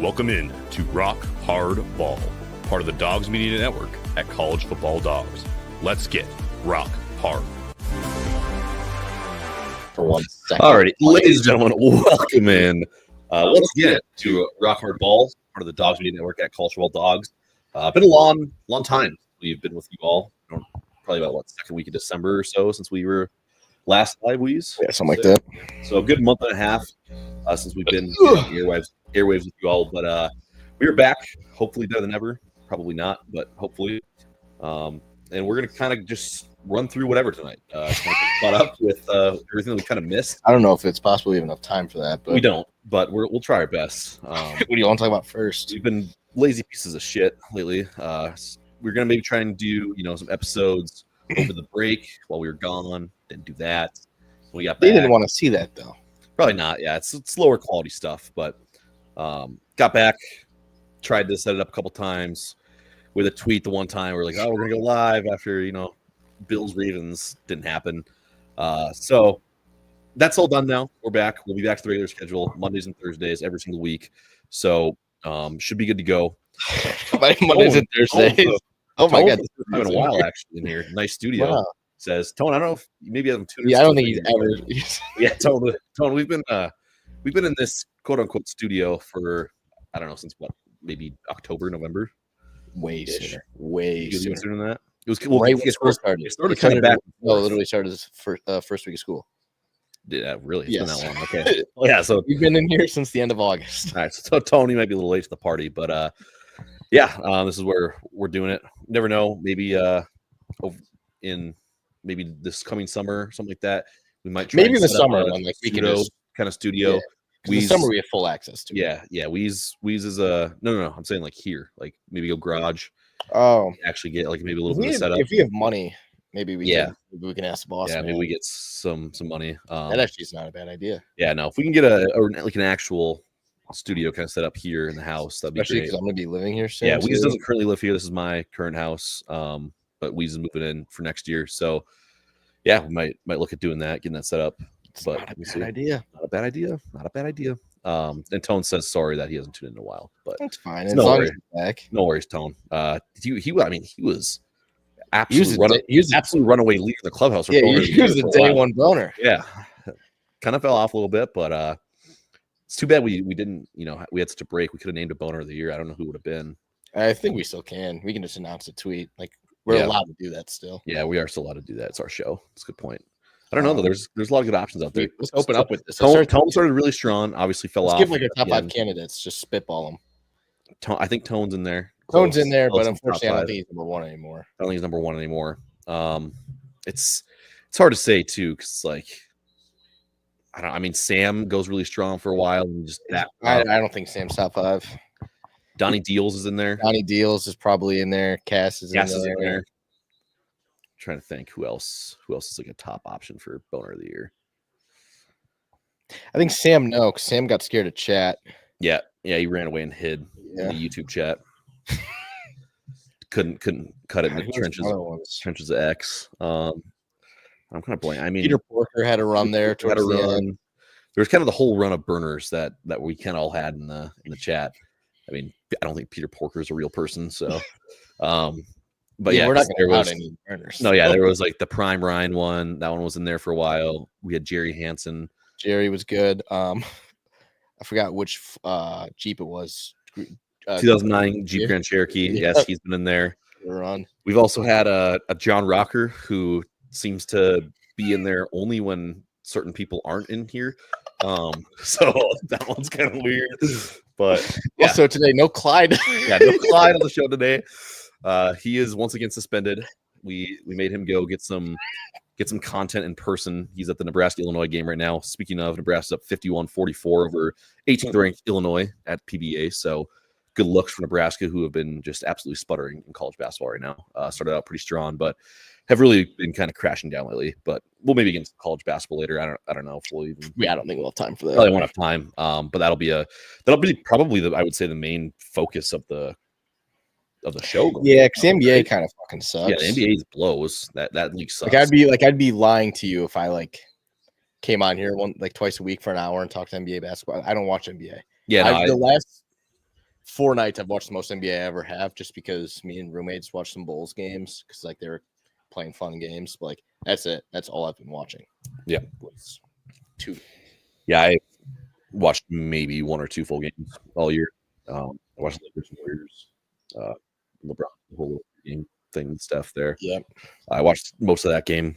Welcome in to Rock Hard Ball, part of the Dogs Media Network at College Football Dogs. Let's get rock hard. For 1 second. Alrighty, ladies and gentlemen, welcome in once again to Rock Hard Ball, part of the Dogs Media Network at College Football Dogs. Been a long time we've been with you all. Probably about second week of December or so since we were last live, Weez. Yeah, something like that. So a good month and a half since we've been on the airwaves with you all. But we are back, hopefully better than ever. Probably not, but hopefully. And we're going to kind of just run through whatever tonight. Kind of get caught up with everything that we kind of missed. I don't know if it's possible we have enough time for that. But We don't, but we'll try our best. what do you want to talk about first? We've been lazy pieces of shit lately. We're going to maybe try and do some episodes over the break while we were gone. Didn't do that. We got back. They didn't want to see that, though. Probably not. Yeah, it's lower quality stuff, but got back, tried to set it up a couple times with a tweet. The one time we're like, oh, we're gonna go live after Bills Ravens. Didn't happen. So that's all done now. We're back. We'll be back to the regular schedule, Mondays and Thursdays every single week. So should be good to go. Mondays and Thursdays. Oh my God, it's been a while actually in here. Nice studio. Wow. Says Tone. I don't know if maybe I haven't tuned. Yeah, I don't think he's ever. Yeah, Tone. We've been in this quote unquote studio for I don't know since what, maybe October, November. Way sooner. Way Sooner sooner. than that. It was Right when school started. It started kind of back. No, literally started this first week of school. Yeah, really. It's Yes. been that long. Okay. Well, yeah. So We've been in here since the end of August. all right. So Tony might be a little late to the party, but yeah, this is where we're doing it. Never know. Maybe in maybe this coming summer, something like that. We might try Maybe and the set up summer a one, like we can pseudo just kind of studio. Yeah. In the summer we have full access to. Yeah. Weez is a no. I'm saying like here, like maybe go garage. Oh, Actually get like maybe a little bit of setup. if we have money, maybe we Yeah. can. Maybe we can ask the boss. Yeah, man. maybe we get some money. That actually is not a bad idea. Yeah, no, if we can get an actual studio kind of set up here in the house, that'd be Especially great. because I'm going to be living here soon. Yeah, Weez too. doesn't currently live here. This is my current house, but Weez is moving in for next year. So yeah, we might look at doing that, getting that set up. It's But not a we'll bad see. idea. Not a bad idea. Not a bad idea. And Tone says sorry that he hasn't tuned in a while, but That's fine. As No long worry. as he's back. no worries, Tone. He was He was absolute runaway leader in the clubhouse. for Yeah, Boner of the he was Year the for a day while. one boner. Yeah, kind of fell off a little bit, but it's too bad we didn't. We had such a break. We could have named a boner of the year. I don't know who would have been. I think we still can. We can just announce a tweet. Like we're Yeah. allowed to do that still. Yeah, we are still allowed to do that. It's our show. That's a good point. I don't know though. There's a lot of good options out there. Let's open up with this. Tone started really strong. Obviously fell Let's off. give like our top at the 5 end. candidates. Just spitball them. I think Tone's in there. Tone's Close. in there, Close but to the top unfortunately, I don't five. think he's number 1 anymore. I don't think he's number 1 anymore. It's hard to say too, because like I mean, Sam goes really strong for a while and just that. I don't think Sam's top 5. Donnie Deals is in there. Donnie Deals is probably in there. Cass is Cass in is there. in there. Trying to think who else is like a top option for boner of the year. I think Sam, no, because Sam got scared of chat. Yeah, he ran away and hid Yeah. in the YouTube chat. couldn't cut it in the Who was trenches. other ones? Trenches of X. I'm kind of blank. I mean, Peter Porker had a run there. had Towards a the run. end. There was kind of the whole run of burners that we kind of all had in the chat. I mean, I don't think Peter Porker is a real person, so. But yeah, we're not there going to was out any burners. no, yeah, there was like the Prime Ryan one. That one was in there for a while. We had Jerry Hansen. Jerry was good. I forgot which Jeep it was. 2009 Jeep yeah. Grand Cherokee. Yeah. Yes, he's been in there. Run. We've also had a John Rocker who seems to be in there only when certain people aren't in here. So that one's kind of weird. But yeah, Also today, no Clyde. yeah, no Clyde on the show today. He is once again suspended. We made him go get some content in person. He's at the Nebraska-Illinois game right now. Speaking of, Nebraska's up 51-44 over 18th ranked Illinois at PBA. So good looks for Nebraska, who have been just absolutely sputtering in college basketball right now. Started out pretty strong, but have really been kind of crashing down lately. But we'll maybe get into college basketball later. I don't know if we'll even. Yeah, I don't think we'll have time for that. Probably won't have time. But that'll be probably I would say the main focus of the show. Yeah, because the NBA kind of fucking sucks. Yeah, the NBA blows. That league sucks. Like I'd be lying to you if I like came on here twice a week for an hour and talked NBA basketball. I don't watch NBA. Yeah, no, The last 4 nights I've watched the most NBA I ever have, just because me and roommates watched some Bulls games because like they were playing fun games. But like that's it. That's all I've been watching. Yeah. Was 2. Yeah, I watched maybe 1 or 2 full games all year. I watched the Lakers and Warriors, LeBron, the whole game thing and stuff there. Yep. I watched most of that game.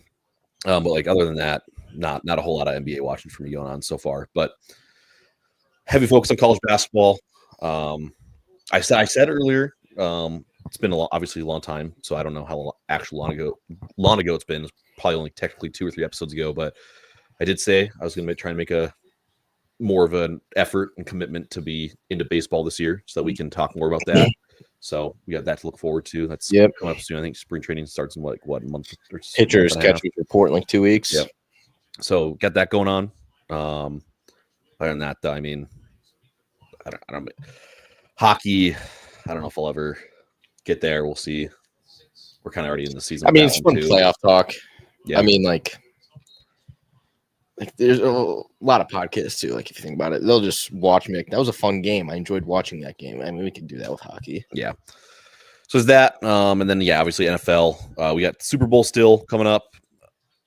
But like other than that, not a whole lot of NBA watching for me going on so far. But heavy focus on college basketball. I said earlier, it's been obviously a long time, so I don't know how long ago it's been. It's probably only technically 2 or 3 episodes ago, but I did say I was going to try and make a more of an effort and commitment to be into baseball this year, so that we can talk more about that. So we got that to look forward to. That's coming up soon. I think spring training starts in a month or so. Pitchers catching report in like 2 weeks. Yep. So got that going on. Other than that, though, I mean, I don't hockey. I don't know if I'll ever get there. We'll see. We're kind of already in the season. I mean, it's fun playoff talk. Yeah. I mean, like there's a lot of podcasts too. Like if you think about it, they'll just watch me. Like, that was a fun game. I enjoyed watching that game. I mean, we can do that with hockey. Yeah. So is that, and then obviously NFL. We got Super Bowl still coming up.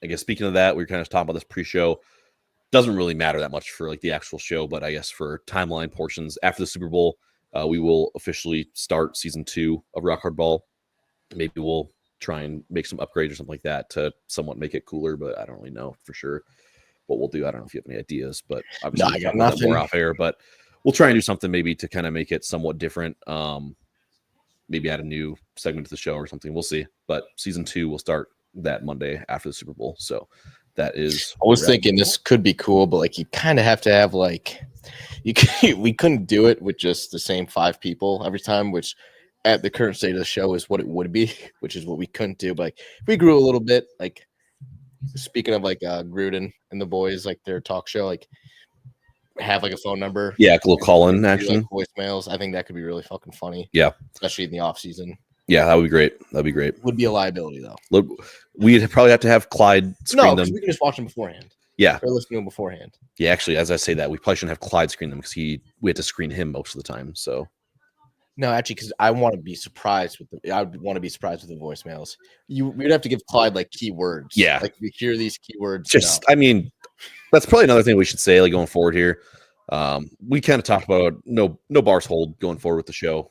I guess speaking of that, we were kind of talking about this pre-show. Doesn't really matter that much for like the actual show, but I guess for timeline portions after the Super Bowl, we will officially start season 2 of Rock Hard Ball. Maybe we'll try and make some upgrades or something like that to somewhat make it cooler, but I don't really know for sure what we'll do. I don't know if you have any ideas, but obviously I got nothing more off air, but we'll try and do something maybe to kind of make it somewhat different. Maybe add a new segment to the show or something. We'll see. But season 2 will start that Monday after the Super Bowl. So that is. I was thinking this could be cool, but like you kind of have to have like we couldn't do it with just the same 5 people every time, which at the current state of the show is what it would be, which is what we couldn't do. But like, we grew a little bit. Like speaking of like Gruden and the boys, like their talk show, like have like a phone number. Yeah, a little call-in action. Like voicemails. I think that could be really fucking funny. Yeah. Especially in the off season. Yeah, that would be great. That'd be great. Would be a liability though. We'd probably have to have Clyde screen them. We can just watch them beforehand. Yeah. Or listen to them beforehand. Yeah, actually, as I say that, we probably shouldn't have Clyde screen them because we had to screen him most of the time. So no, actually, because I want to be surprised with I would want to be surprised with the voicemails. We'd have to give Clyde like keywords. Yeah. Like we hear these keywords. Just I mean, that's probably another thing we should say like going forward here. We kind of talked about no bars hold going forward with the show.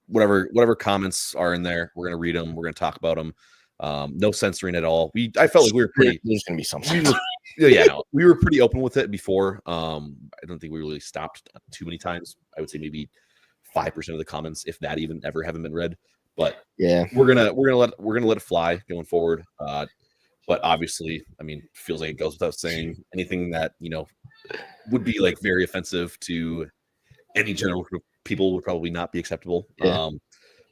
Whatever comments are in there, we're gonna read them. We're gonna talk about them. No censoring at all. I felt like we were pretty. There's gonna be something. We were pretty open with it before. I don't think we really stopped too many times. I would say maybe 5% of the comments, if that even ever, haven't been read. But yeah, we're gonna let it fly going forward. But obviously, I mean, feels like it goes without saying anything that would be like very offensive to any general group of people would probably not be acceptable. Yeah.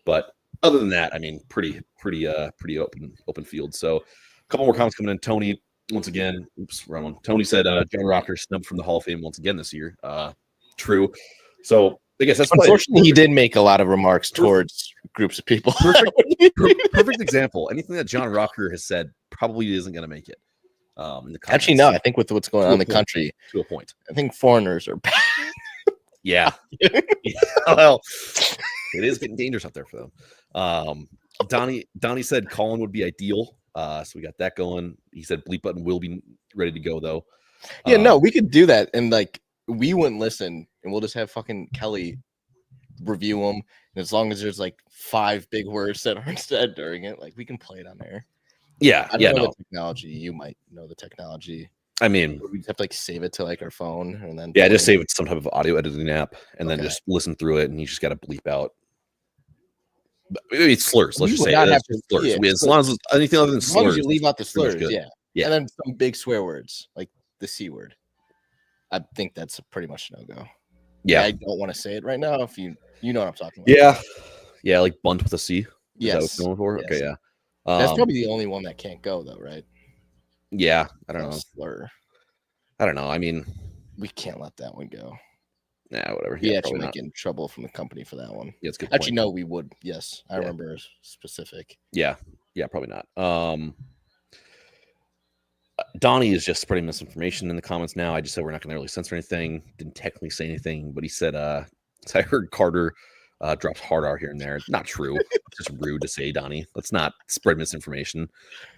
But other than that, I mean, pretty open field. So a couple more comments coming in. Tony, once again, Tony said John Rocker snubbed from the Hall of Fame once again this year. True. So I guess that's unfortunately he did make a lot of remarks towards groups of people. Perfect example. Anything that John Rocker has said probably isn't going to make it. Actually, no. I think with what's going on in the country, to a point, I think foreigners are bad. Yeah. Well, it is getting dangerous out there for them. Donnie said Colin would be ideal. So we got that going. He said bleep button will be ready to go though. Yeah, no, we could do that, and like we wouldn't listen, and we'll just have fucking Kelly review them. And as long as there's like 5 big words that aren't said during it, like we can play it on there. Yeah, I don't know the technology. You might know the technology. I mean, we have to like save it to like our phone and then just save it to some type of audio editing app and then just listen through it, and you just got to bleep out. It's slurs. Let's just say slurs. As long as anything other than slurs, as long as you leave out the slurs, yeah, and then some big swear words like the C word. I think that's pretty much no go. Yeah, I don't want to say it right now. If you know what I'm talking about. Yeah, like bunt with a C. Yes. Is that what it's going for? Yes. Okay, yeah. That's probably the only one that can't go though, right? Yeah, I don't know. Slur. I don't know. I mean, we can't let that one go. Nah, whatever. We actually might get in trouble from the company for that one. Yeah, it's good. Actually, no, we would. Yes, I remember specific. Yeah, probably not. Donnie is just spreading misinformation in the comments now. I just said we're not going to really censor anything. Didn't technically say anything, but he said So I heard Carter drops hard R here and there. Not true. It's just rude to say, Donnie. Let's not spread misinformation.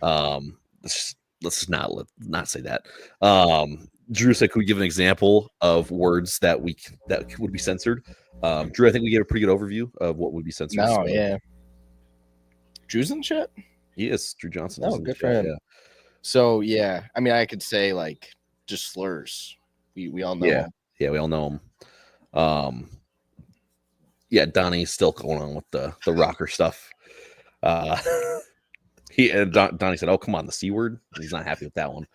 Let's just not say that. Drew said, "Could we give an example of words that would be censored?" Drew, I think we gave a pretty good overview of what would be censored. No, so. yeah. Drew's in the chat? Yes, Drew Johnson. Oh, good for him. Yeah. So yeah, I mean, I could say like just slurs. We all know. Yeah, we all know him. Yeah, Donnie's still going on with the rocker stuff. Donnie said, "Oh, come on, the C word." He's not happy with that one.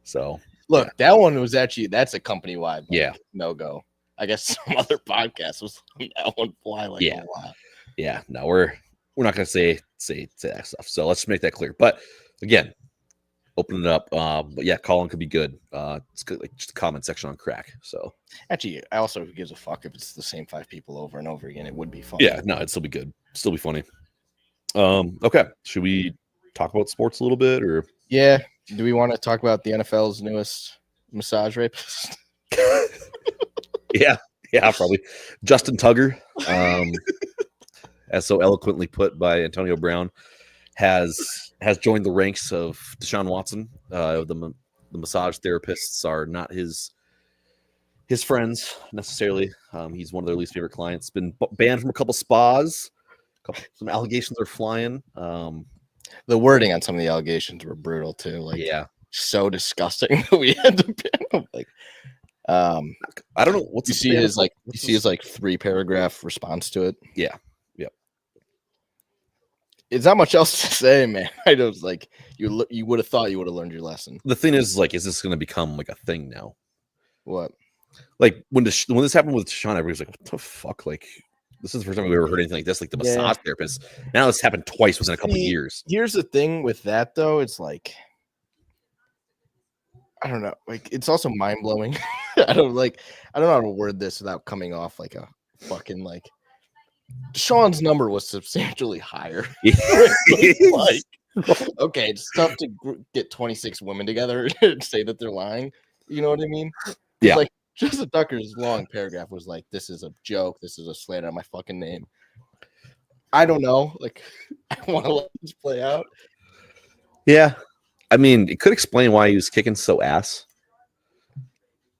So look, that one was that's a company wide no go. I guess some other podcast was that one fly a lot. Yeah, no, we're not gonna say that stuff. So let's make that clear. But again, open it up. But yeah, Colin could be good. It's good, like just a comment section on crack. So actually, I also who gives a fuck if it's the same 5 people over and over again. It would be fun. Yeah, no, it'd still be good. Still be funny. Okay, should we talk about sports a little bit, or yeah? Do we want to talk about the NFL's newest massage rapist? yeah, probably Justin Tugger, as so eloquently put by Antonio Brown, has joined the ranks of Deshaun Watson. The massage therapists are not his friends necessarily. He's one of their least favorite clients. Been banned from a couple spas. Some allegations are flying. The wording on some of the allegations were brutal too. Like, yeah, so disgusting. We had to ban him. Like, I don't know what's you see his like 3-paragraph response to it. Yeah. It's not much else to say, man. I was like, you would have thought you would have learned your lesson. The thing is, like, is this going to become like a thing now? What? Like when this happened with Deshaun, everybody's like, "What the fuck?" Like, this is the first time we ever heard anything like this. Like the massage therapist. Now this happened twice within a couple of years. Here's the thing with that, though. It's like, I don't know. Like, it's also mind blowing. I don't know how to word this without coming off like a fucking like. Deshaun's number was substantially higher. Like, okay, it's tough to get 26 women together and say that they're lying. You know what I mean? Yeah. Like, Justin Tucker's long paragraph was like, "This is a joke. This is a slander on my fucking name." I don't know. Like, I want to let this play out. Yeah. I mean, it could explain why he was kicking so ass.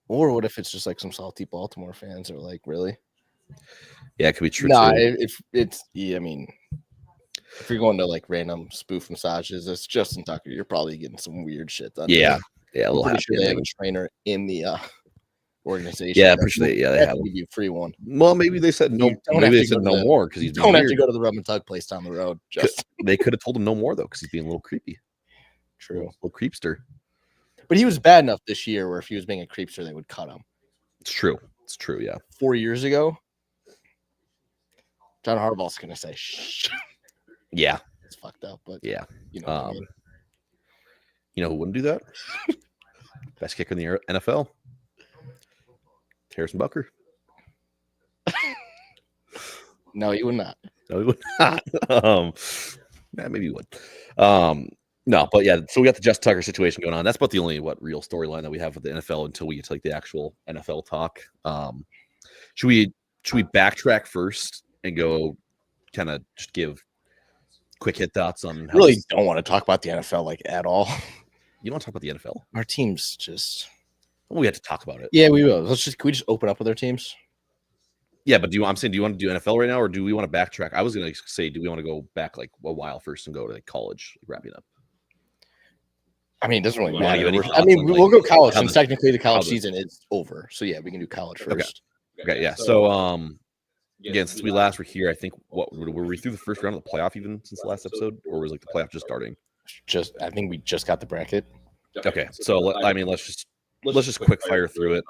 Or what if it's just like some salty Baltimore fans are like, really? Yeah, it could be true. Nah, if it's I mean, if you're going to like random spoof massages, it's Justin Tucker. You're probably getting some weird shit done. Yeah, I'm pretty sure they have a trainer in the organization. Yeah, pretty sure they have to give you a free one. Well, maybe they said no. Maybe they said no more because he's don't have to go to the rub and tug place down the road. They could have told him no more though because he's being a little creepy. True, a little creepster. But he was bad enough this year where if he was being a creepster, they would cut him. It's true. Yeah. 4 years ago, John Harbaugh's gonna say, "Shh." Yeah, it's fucked up, but yeah, you know what I mean? You know who wouldn't do that? Best kicker in the NFL, Harrison Butker. No, he would not. No, he would not. Maybe he would. No, but yeah. So we got the Justin Tucker situation going on. That's about the only real storyline that we have with the NFL until we get to like the actual NFL talk. Should we backtrack first and go kind of just give quick hit thoughts on how really don't want to talk about the NFL like at all. You don't want to talk about the NFL? Our teams just we have to talk about it. Yeah, we will. Can we just open up with our teams? Yeah, but do you want to do NFL right now or do we want to backtrack? I was gonna say, do we want to go back like a while first and go to like college, like, wrapping up? I mean, it doesn't really matter. I mean, we'll go college since technically the college season is over. So yeah, we can do college first. Okay, yeah. So again, since we last were here, I think were we through the first round of the playoff even since the last episode, or was like the playoff just starting? I think we just got the bracket. Okay, so I mean, let's just quick fire through it.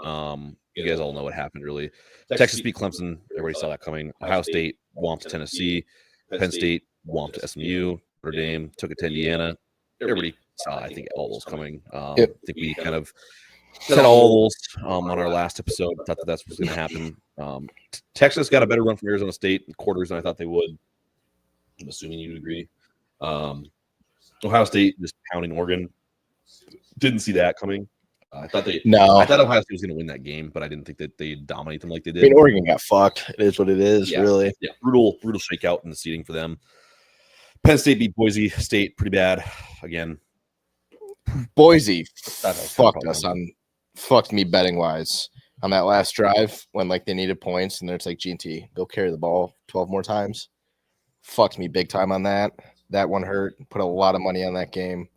You guys all know what happened, really. Texas beat Clemson. Everybody saw that coming. Ohio State whomped Tennessee. Penn State whomped SMU. Notre Dame took it to Indiana. Everybody saw, I think, all those coming. I think we kind of said all those on our last episode. Thought that's what's going to happen. Texas got a better run from Arizona State in quarters than I thought they would. I'm assuming you'd agree. Ohio State just pounding Oregon. Didn't see that coming. I thought No, I thought Ohio State was going to win that game, but I didn't think that they'd dominate them like they I did. mean, Oregon got fucked. It is what it is, really. Yeah, brutal shakeout in the seeding for them. Penn State beat Boise State pretty bad again. Boise fucked me betting wise on that last drive when like they needed points and it's like G&T, go carry the ball 12 more times. Fucked me big time on that. That one hurt. Put a lot of money on that game.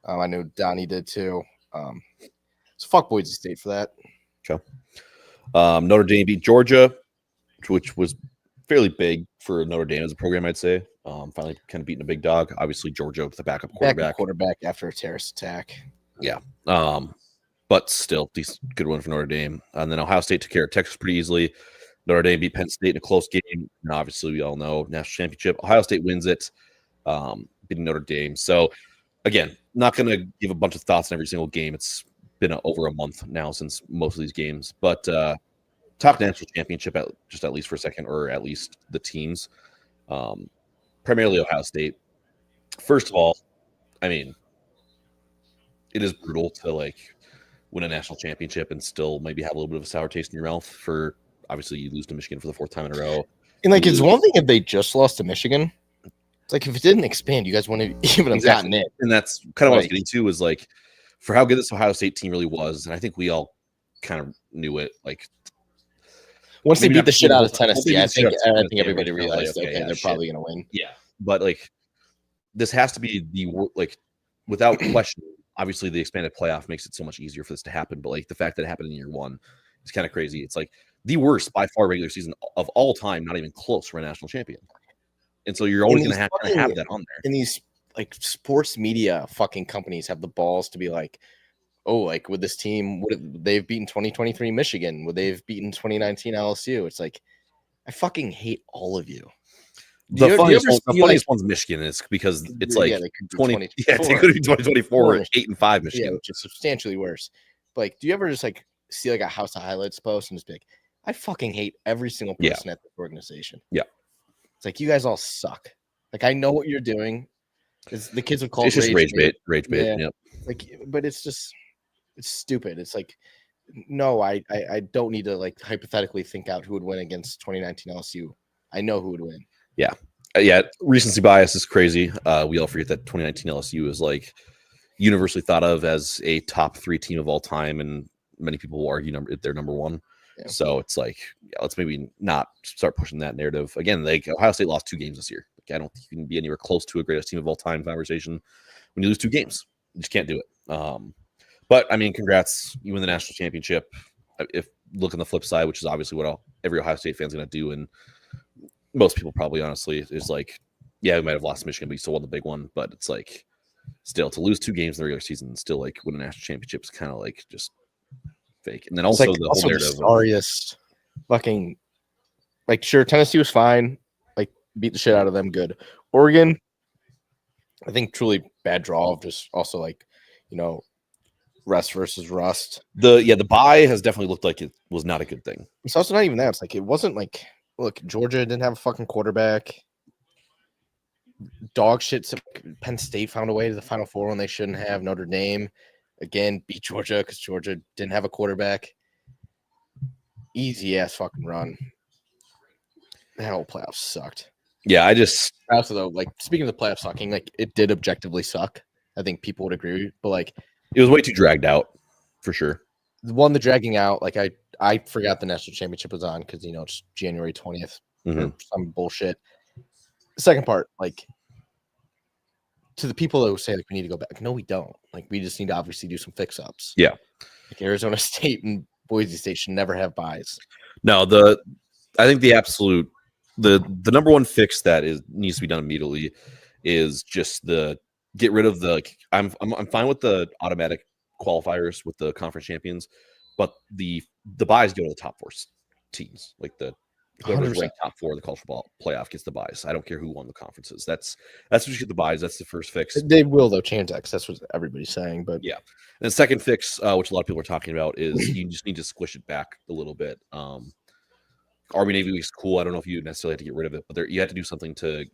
I knew Donnie did too. So fuck Boise State for that. Okay. Notre Dame beat Georgia, which was fairly big for Notre Dame as a program, I'd say. Finally kind of beating a big dog. Obviously, Georgia with the backup quarterback after a terrorist attack. Yeah. But still, good win for Notre Dame. And then Ohio State took care of Texas pretty easily. Notre Dame beat Penn State in a close game. And obviously, we all know national championship. Ohio State wins it, beating Notre Dame. So, again, not going to give a bunch of thoughts on every single game. It's been over a month now since most of these games. But talk national championship at least for a second, or at least the teams. Primarily Ohio State. First of all, I mean, it is brutal to like win a national championship and still maybe have a little bit of a sour taste in your mouth. For obviously you lose to Michigan for the 4th time in a row. And like it's one thing if they just lost to Michigan. It's like if it didn't expand, you guys wouldn't even have gotten it. And that's kind of what I was getting to, is like for how good this Ohio State team really was, and I think we all kind of knew it. Like once they beat the shit out of Tennessee, I think everybody realized okay, they're probably gonna win. Yeah, but like this has to be without question. Obviously, the expanded playoff makes it so much easier for this to happen. But like the fact that it happened in year one is kind of crazy. It's like the worst by far regular season of all time, not even close for a national champion. And so you're always going to have that on there. And these like sports media fucking companies have the balls to be like, oh, like with this team, they've beaten 2023 Michigan? Would they've beaten 2019 LSU? It's like, I fucking hate all of you. The funniest one's Michigan is because it's like 20. Yeah, it could be 2024 or 8-5 Michigan, yeah, which is substantially worse. But like, do you ever just like see like a House of Highlights post and just be like, I fucking hate every single person at this organization. Yeah, it's like you guys all suck. Like I know what you're doing. The kids would call it just rage bait. Yeah. Yep. Like, but it's stupid. It's like, no, I don't need to like hypothetically think out who would win against 2019 LSU. I know who would win. Yeah. Recency bias is crazy. We all forget that 2019 LSU is like universally thought of as a top 3 team of all time, and many people will argue they're number 1. Yeah. So it's like, let's maybe not start pushing that narrative again. Like Ohio State lost 2 games this year. Like, I don't think you can be anywhere close to a greatest team of all time conversation when you lose 2 games. You just can't do it. But I mean, congrats! You win the national championship. If look on the flip side, which is obviously what every Ohio State fan's going to do, and most people probably honestly is like, yeah, we might have lost Michigan, but you still won the big one. But it's like, still to lose 2 games in the regular season, and still like win a national championship is kind of like just fake. And then also like, the whole narrative, sorriest fucking like, sure, Tennessee was fine, like beat the shit out of them, good. Oregon, I think truly bad draw of just also like, rest versus rust. The bye has definitely looked like it was not a good thing. It's also not even that. It's like it wasn't like, look, Georgia didn't have a fucking quarterback. Dog shit. Penn State found a way to the Final Four when they shouldn't have. Notre Dame again beat Georgia because Georgia didn't have a quarterback. Easy ass fucking run. That whole playoff sucked. Yeah, also though, like speaking of the playoff sucking, like it did objectively suck. I think people would agree, but like it was way too dragged out for sure. The dragging out, like I forgot the national championship was on because it's January 20th or some bullshit. The second part, like to the people that would say like we need to go back, no, we don't. Like we just need to obviously do some fix-ups. Yeah, like Arizona State and Boise State should never have buys. No, I think the absolute the number one fix that needs to be done immediately is just get rid of the. I'm fine with the automatic qualifiers with the conference champions, but the buys go to the top 4 teams. Like whoever's ranked top 4 of the college football playoff gets the buys. I don't care who won the conferences. That's what you get the buys. That's the first fix. They will though change that because that's what everybody's saying. But yeah, and the second fix, which a lot of people are talking about, is you just need to squish it back a little bit. Army Navy Week is cool. I don't know if you necessarily have to get rid of it, but you have to do something to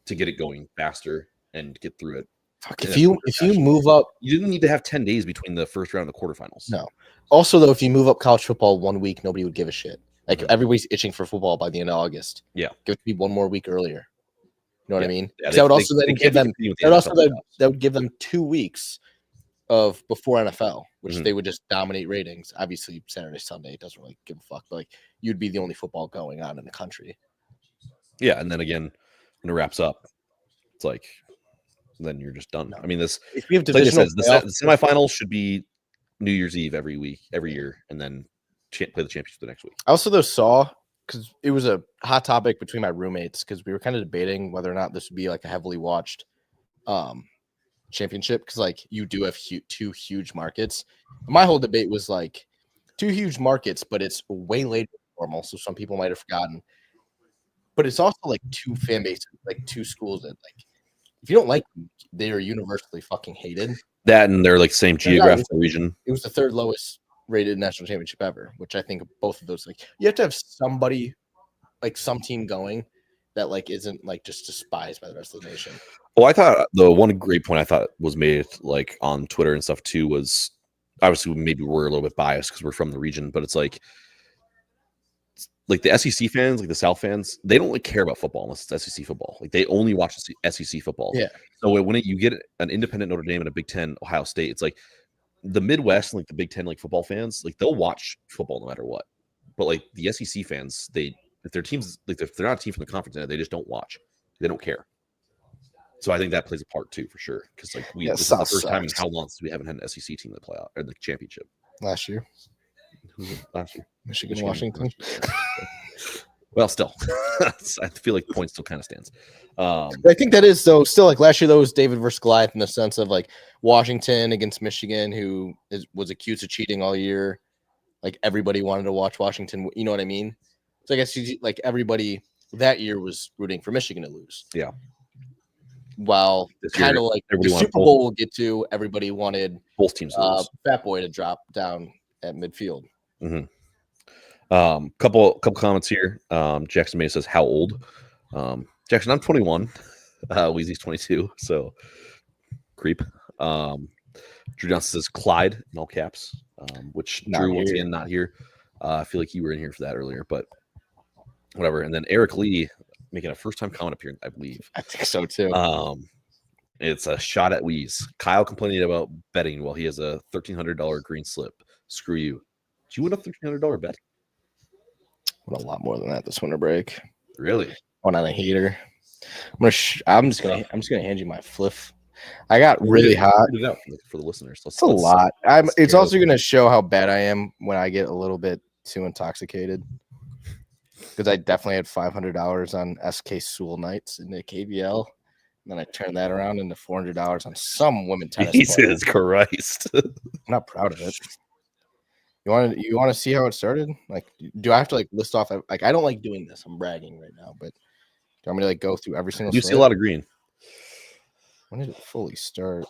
get it going faster and get through it. Fuck, if you move up, you didn't need to have 10 days between the first round and the quarterfinals. No. Also, though, if you move up college football 1 week, nobody would give a shit. Like everybody's itching for football by the end of August. Yeah, give it to be 1 more week earlier. You know what I mean? Yeah, that would also then give them. That that would give them 2 weeks of before NFL, which they would just dominate ratings. Obviously, Saturday, Sunday doesn't really give a fuck. But like you'd be the only football going on in the country. Yeah, and then again, when it wraps up, it's like then you're just done. I mean, this if we have like I said, divisional the semifinals should be New Year's Eve every year, and then play the championship the next week. I also saw because it was a hot topic between my roommates because we were kind of debating whether or not this would be like a heavily watched championship because like you do have two huge markets. My whole debate was like 2 huge markets, but it's way later than normal, so some people might have forgotten. But it's also like 2 fan bases, like 2 schools that like if you don't like them, they are universally fucking hated. That and they're like same geographical region. It was the 3rd lowest rated national championship ever, which I think both of those like you have to have somebody like some team going that like isn't like just despised by the rest of the nation. Well, I thought the one great point I thought was made like on Twitter and stuff too was obviously maybe we're a little bit biased because we're from the region, but it's like the SEC fans, like the South fans, they don't really care about football unless it's SEC football. Like they only watch SEC football. Yeah. So when you get an independent Notre Dame and a Big Ten Ohio State, it's like the Midwest and like the Big Ten like football fans, like they'll watch football no matter what. But like the SEC fans, if their teams like if they're not a team from the conference, they just don't watch. They don't care. So I think that plays a part too for sure because like this is the first time in how long since we haven't had an SEC team in the playoff or the championship. Last year. Last year. Michigan, Washington. Well, still, I feel like the point still kind of stands. I think that is though. Still, like last year, though was David versus Goliath in the sense of like Washington against Michigan, who was accused of cheating all year. Like everybody wanted to watch Washington. You know what I mean? So I guess like everybody that year was rooting for Michigan to lose. Yeah. While kind of like the Super Bowl we'll get to, everybody wanted both teams to lose. Fat Boy to drop down at midfield. Mm-hmm. Couple comments here. Jackson May says, "How old?" Jackson, I'm 21. Weezy's 22. So creep. Drew Johnson says Clyde in all caps, which not Drew here. Once again not here. I feel like you were in here for that earlier, but whatever. And then Eric Lee making a first time comment appearance, I believe. I think so too. It's a shot at Weeze. Kyle complaining about betting while he has a $1,300 green slip. Screw you. Did you win a $1,300 bet? Won a lot more than that this winter break. Really? Went on a heater. I'm just gonna hand you my fliff. I got really hot for the listeners. It's a lot. It's also gonna show how bad I am when I get a little bit too intoxicated. Because I definitely had $500 on SK Sewell Knights in the KVL. And then I turned that around into $400 on some women tennis. Jesus Christ. I'm not proud of it. You want to see how it started? Like, do I have to like list off? Like, I don't like doing this. I'm bragging right now, but do you want me to like go through every single? You see a lot of green. When did it fully start?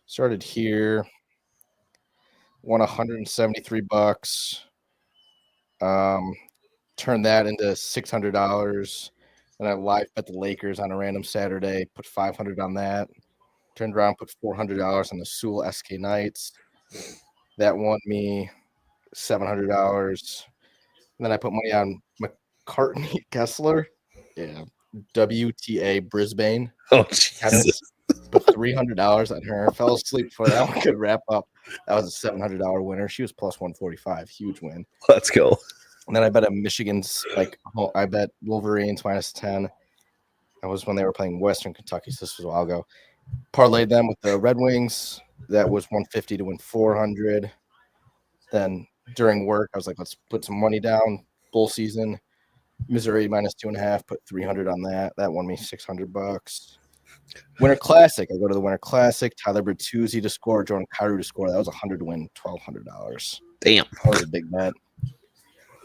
Started here. Won $173. Turned that into $600. And I live bet the Lakers on a random Saturday. Put $500 on that. Turned around, put $400 on the Sewell SK Knights. That won me $700. And then I put money on McCartney Kessler. Yeah. WTA Brisbane. Oh, Jesus. Put $300 on her. Fell asleep before that one could wrap up. That was a $700 winner. She was plus 145. Huge win. Let's go. And then I bet a Michigan's, I bet Wolverines minus 10. That was when they were playing Western Kentucky. So this was a while ago. Parlayed them with the Red Wings. That was 150 to win 400. Then during work, I was like, let's put some money down. Bowl season. Missouri minus 2.5. Put 300 on that. That won me $600. Winter Classic. I go to the Winter Classic. Tyler Bertuzzi to score. Jordan Kyrou to score. That was 100 to win $1,200. Damn. That was a big bet.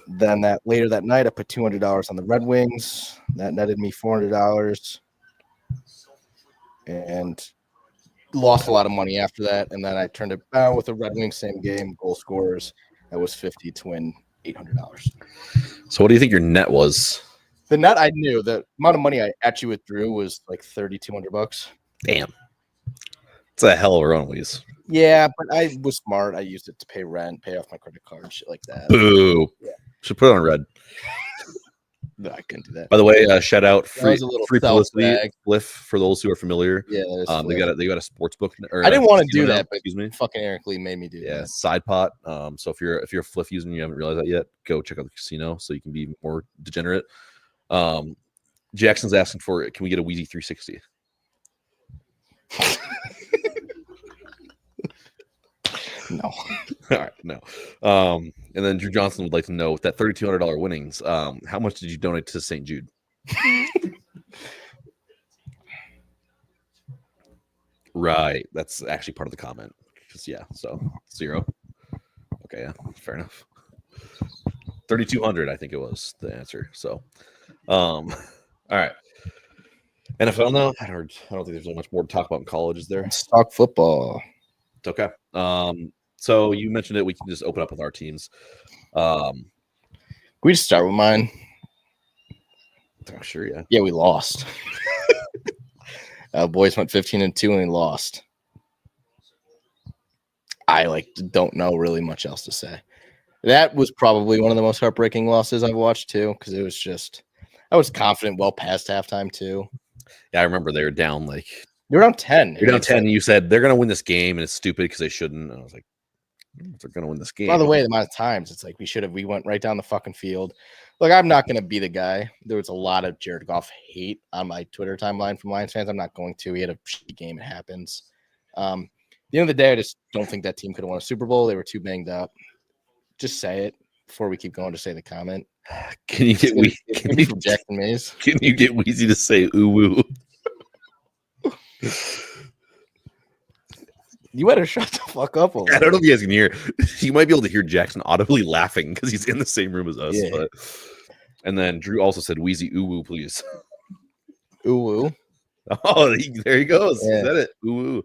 Then later that night, I put $200 on the Red Wings. That netted me $400. And lost a lot of money after that. And then I turned it down with the Red Wings, same game, goal scorers. That was 50 to win $800. So what do you think your net was? The net I knew, the amount of money I actually withdrew was like $3,200. Damn. It's a hell of a run, Weez. Yeah, but I was smart. I used it to pay rent, pay off my credit card, shit like that. Boo. Yeah. Should put it on red. No, I couldn't do that. By the way, shout out That was a little free publicity. self-brag. Fliff for those who are familiar. Yeah, They got a sports book. Or I didn't want to do casino now, that, but excuse me. fucking Eric Lee made me do Yeah, that. side pot. So if you're a Fliff user and you haven't realized that yet, go check out the casino so you can be more degenerate. Jackson's asking for it. Can we get a Weezy 360? No. All right, no. And then Drew Johnson would like to know, with that $3,200 winnings, how much did you donate to St. Jude? Right, that's actually part of the comment. Yeah, so 0. Okay, yeah, fair enough. 3,200, I think it was the answer. So, all right. NFL now. I don't think there's so much more to talk about in college, is there? Let's talk football. It's okay. So you mentioned it. We can just open up with our teams. We just start with mine. Oh, sure, yeah. Yeah, we lost. Boys went 15-2 and we lost. I don't know really much else to say. That was probably one of the most heartbreaking losses I've watched too, because it was just I was confident well past halftime too. Yeah, I remember they were down they were down 10. You're down 10. And you said they're gonna win this game, and it's stupid because they shouldn't. And I was like, they're gonna win this game. By the way, the amount of times it's like we went right down the fucking field. Look, I'm not gonna be the guy. There was a lot of Jared Goff hate on my Twitter timeline from Lions fans. I'm not going to. He had a shitty game. It happens. At the end of the day, I just don't think that team could have won a Super Bowl. They were too banged up. Just say it before we keep going to say the comment. Can you get Weezy from Jackson Mays? Can you get Weezy to say ooh woo? You better shut the fuck up. I don't know if you guys can hear. You might be able to hear Jackson audibly laughing because he's in the same room as us. Yeah. But... And then Drew also said, "Weezy ooh woo, please." Ooh woo. Oh, there he goes. Yeah. Is that it? Ooh woo.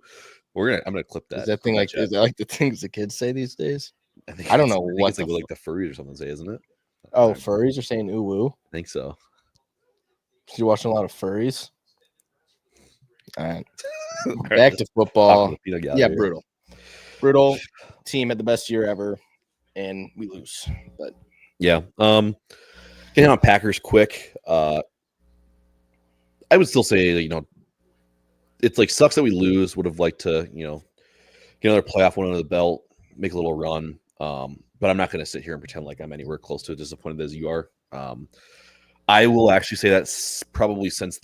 I'm gonna clip that. Is that thing like? Is that like the things the kids say these days? I don't know what it's like the furries or something say, isn't it? Oh, furries are saying ooh woo. I think so. You're watching a lot of furries. All right. Back to football. Yeah, brutal team at the best year ever, and we lose. But yeah, getting on Packers quick. I would still say it's like sucks that we lose. Would have liked to get another playoff one under the belt, make a little run. But I'm not going to sit here and pretend like I'm anywhere close to as disappointed as you are. I will actually say that's probably since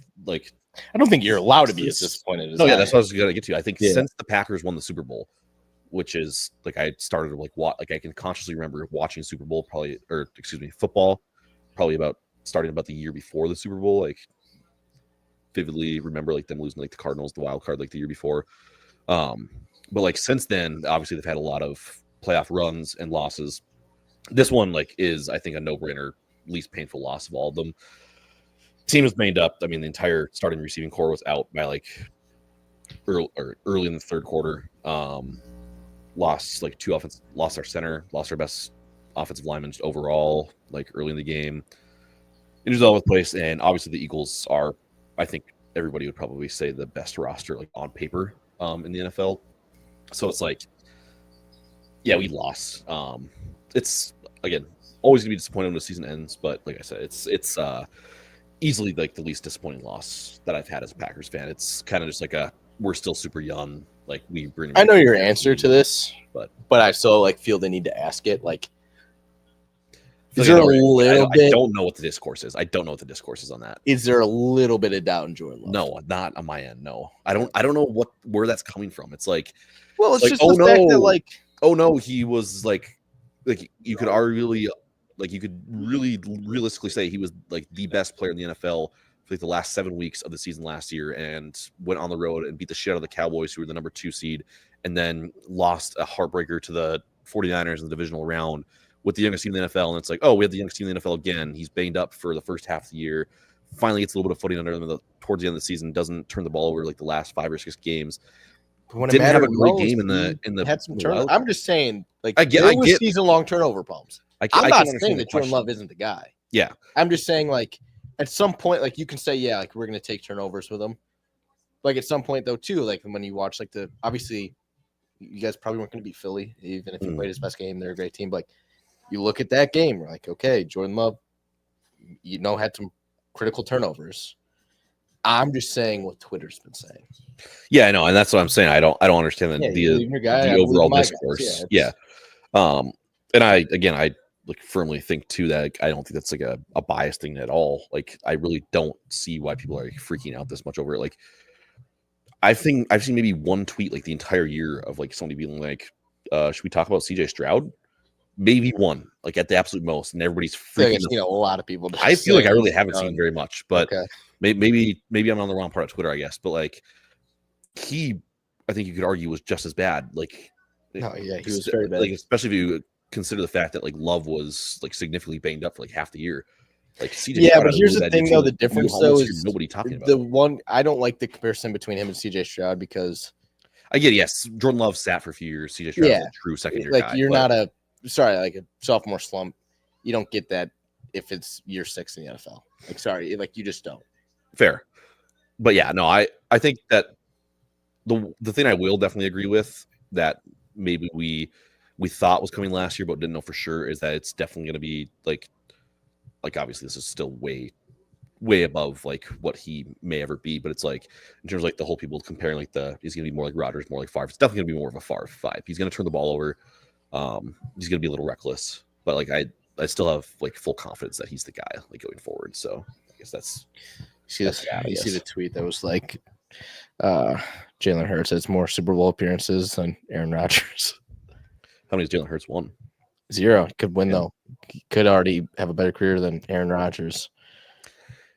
I don't think you're allowed to be as disappointed as yeah, that's what I was going to get to. I think since the Packers won the Super Bowl, which is I started I can consciously remember watching Super Bowl football starting about the year before the Super Bowl. Vividly remember them losing the Cardinals, the wild card the year before. But since then, obviously they've had a lot of playoff runs and losses. This one is I think a no-brainer, least painful loss of all of them. Team was banged up. I mean, the entire starting receiving core was out by early in the third quarter. Lost lost our center, lost our best offensive lineman just overall, early in the game. Injuries all over the place, and obviously the Eagles are, I think everybody would probably say, the best roster on paper in the NFL. So it's yeah, we lost. It's again always gonna be disappointing when the season ends, but like I said, it's easily the least disappointing loss that I've had as a Packers fan. It's kind of just we're still super young. I know your answer to this, but I still feel the need to ask it. Is there a little bit? I don't know what the discourse is. I don't know what the discourse is on that. Is there a little bit of doubt in Jordan Love? No, not on my end. No, I don't know where that's coming from. It's well, it's just the fact that oh no, he was you could arguably you could really realistically say he was the best player in the NFL for the last 7 weeks of the season last year, and went on the road and beat the shit out of the Cowboys, who were the number 2 seed, and then lost a heartbreaker to the 49ers in the divisional round with the youngest team in the NFL. And it's we have the youngest team in the NFL again. He's banged up for the first half of the year. Finally gets a little bit of footing under him towards the end of the season. Doesn't turn the ball over the last 5 or 6 games. When didn't have a great game in the had some turnover. I'm just saying, I get season-long turnover problems. I'm not saying that Jordan Love isn't the guy. Yeah, I'm just saying at some point you can say we're going to take turnovers with him, like at some point though too, like when you watch like obviously you guys probably weren't going to beat Philly even if you played his best game. They're a great team, but like, you look at that game, we're like, okay, Jordan Love, had some critical turnovers. I'm just saying what Twitter's been saying. Yeah, I know, and that's what I'm saying. I don't understand the overall discourse. Yeah. And I like firmly think too that I don't think that's like a biased thing at all. Like I really don't see why people are like, freaking out this much over it. Like I've seen maybe one tweet like the entire year of like somebody being like, should we talk about CJ Stroud? Maybe one, like at the absolute most, and everybody's freaking. I've seen a lot of people. I feel like I really haven't seen very much, but okay. maybe I'm on the wrong part of Twitter, I guess. But like I think you could argue was just as bad. Like, no, yeah, he was very bad. Like especially if you consider the fact that like Love was like significantly banged up for like half the year. Like CJ yeah, but here's the thing though, the difference though is nobody talking about the one. I don't like the comparison between him and CJ Stroud because I get yes, Jordan Love sat for a few years. CJ Stroud is a true second year like guy. You're not a like a sophomore slump. You don't get that if it's year 6 in the NFL. Like sorry, like you just don't. Fair, but yeah, no, I think that the thing I will definitely agree with that maybe we thought was coming last year but didn't know for sure is that it's definitely going to be like obviously this is still way above like what he may ever be, but it's like in terms of like the whole people comparing like he's going to be more like Rodgers, more like Favre. It's definitely going to be more of a Favre 5. He's going to turn the ball over. He's going to be a little reckless, but like I still have like full confidence that he's the guy like going forward. So I guess that's you see the tweet that was like Jalen Hurts has more Super Bowl appearances than Aaron Rodgers. How many has Jalen Hurts won? 0. Could win though. He could already have a better career than Aaron Rodgers.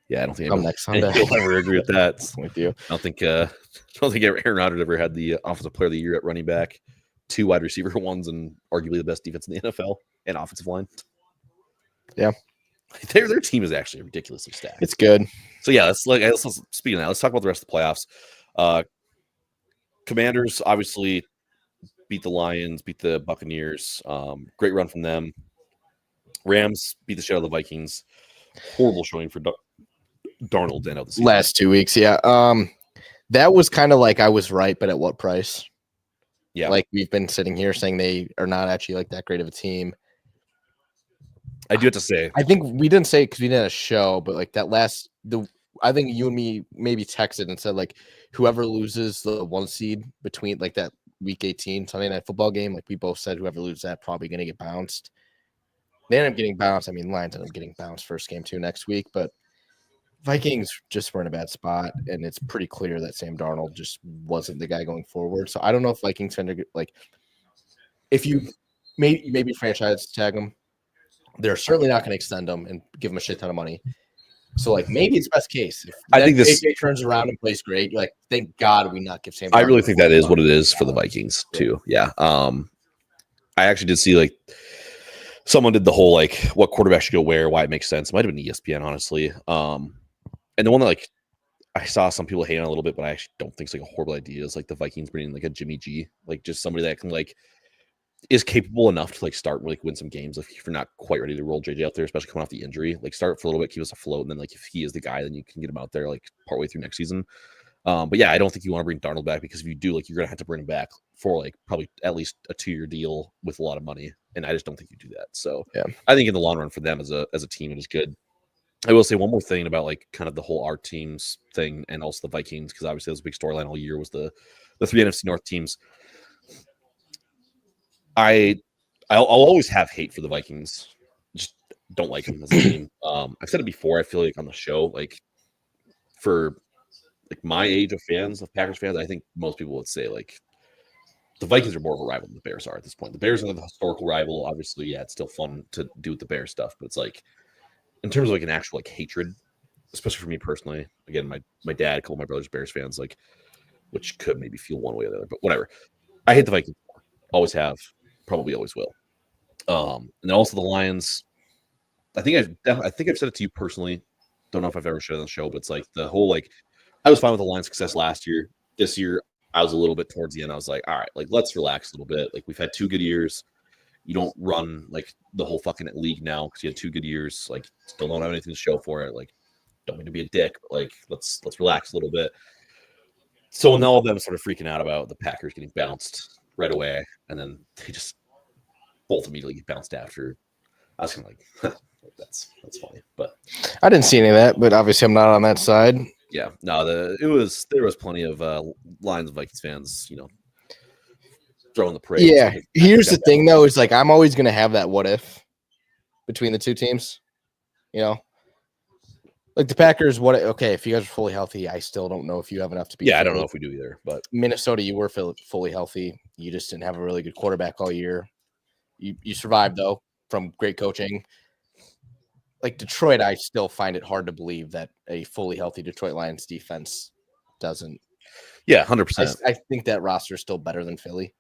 Yeah, I don't think next Sunday. You'll ever agree with that. With you, I don't think Aaron Rodgers ever had the offensive player of the year at running back, 2 wide receiver ones, and arguably the best defense in the NFL and offensive line. Yeah, their team is actually ridiculously stacked. It's good. So yeah, let's speak of that. Let's talk about the rest of the playoffs. Commanders obviously beat the Lions, beat the Buccaneers. Great run from them. Rams beat the shit out of the Vikings. Horrible showing for Darnold end of the season. Last 2 weeks, yeah. That was kind of like I was right, but at what price? Yeah, like we've been sitting here saying they are not actually like that great of a team. I do have to say, I think we didn't say it because we didn't have a show, but like I think you and me maybe texted and said like whoever loses the 1 seed between like that week 18 Sunday Night Football game, like we both said whoever loses that probably going to get bounced. They end up getting bounced. I mean, Lions end up getting bounced first game too next week, but Vikings just were in a bad spot, and it's pretty clear that Sam Darnold just wasn't the guy going forward. So I don't know if Vikings fans are like, if you maybe franchise tag them, they're certainly not going to extend them and give them a shit ton of money. So like maybe it's best case. If I think this AJ turns around and plays great, you're like, thank God we not give Sam. I really think that is what it is for the Vikings too. Yeah. I actually did see like someone did the whole like what quarterback should go where, why it makes sense. It might have been ESPN, honestly. And the one that like I saw some people hate on a little bit, but I actually don't think it's like a horrible idea. Is like the Vikings bringing like a Jimmy G, like just somebody that can like is capable enough to like start like win some games. Like if you're not quite ready to roll JJ out there, especially coming off the injury, like start for a little bit, keep us afloat, and then like if he is the guy, then you can get him out there like partway through next season. But yeah, I don't think you want to bring Darnold back because if you do, like you're gonna have to bring him back for like probably at least a 2-year deal with a lot of money, and I just don't think you do that. So yeah, I think in the long run for them as a team, it is good. I will say one more thing about like kind of the whole our teams thing and also the Vikings, because obviously that was a big storyline all year was the 3 NFC North teams. I'll always have hate for the Vikings. Just don't like them as a team. I've said it before. I feel like on the show, like for like my age of fans, of Packers fans, I think most people would say like the Vikings are more of a rival than the Bears are at this point. The Bears are the historical rival. Obviously, yeah, it's still fun to do with the Bears stuff, but it's like in terms of like an actual like hatred, especially for me personally. Again, my dad called my brothers Bears fans, like which could maybe feel one way or the other, but whatever. I hate the Vikings. Always have, probably always will. And then also the Lions. I think I've said it to you personally. Don't know if I've ever shared it on the show, but it's like the whole like I was fine with the Lions' success last year. This year, I was a little bit towards the end. I was like, all right, like let's relax a little bit. Like we've had 2 good years. You don't run like the whole fucking league now because you had 2 good years. Like still don't have anything to show for it. Like don't mean to be a dick, but like let's relax a little bit. So now all of them started freaking out about the Packers getting bounced right away, and then they just both immediately get bounced after. I was kind of like, that's funny, but I didn't see any of that, but obviously I'm not on that side. yeah, no, there was plenty of Lions Vikings fans, throwing the parade. Yeah, here's the thing though, is like I'm always gonna have that what if between the two teams. Like the Packers, okay, if you guys are fully healthy, I still don't know if you have enough to beat. Yeah, I don't know if we do either, but Minnesota, you were fully healthy. You just didn't have a really good quarterback all year. You survived though from great coaching. Like Detroit, I still find it hard to believe that a fully healthy Detroit Lions defense doesn't. Yeah, 100%. I think that roster is still better than Philly.